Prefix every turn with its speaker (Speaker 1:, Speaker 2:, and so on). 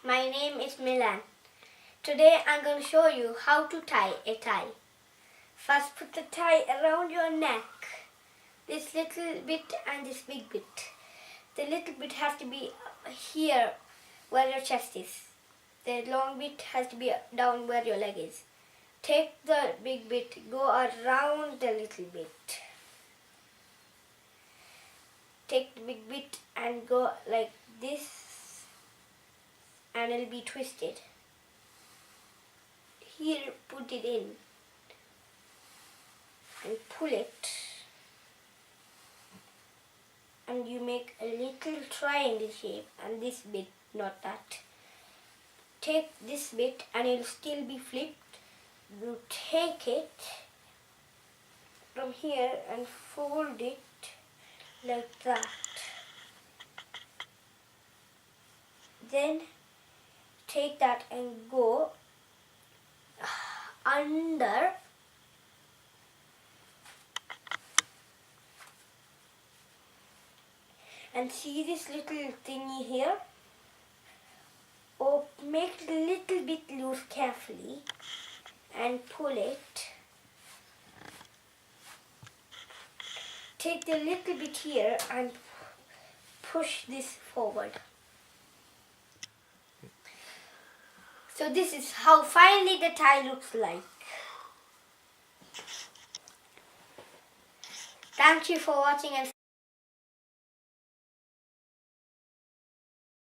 Speaker 1: my name is Milan. Today I'm going to show you how to tie a tie. First put the tie around your neck. This little bit and this big bit. The little bit has to be here where your chest is. The long bit has to be down where your leg is. Take the big bit, go around the little bit. Take the big bit and go like this, and it'll be twisted. Here, put it in and pull it, and you make a little triangle shape, and this bit, not that. Take this bit and it'll still be flipped. You take it from here and fold it like that. Then take that and go under and see this little thingy here. Or make it a little bit loose carefully and pull it. Take the little bit here and push this forward. So this is how finally the tie looks like. Thank you for watching and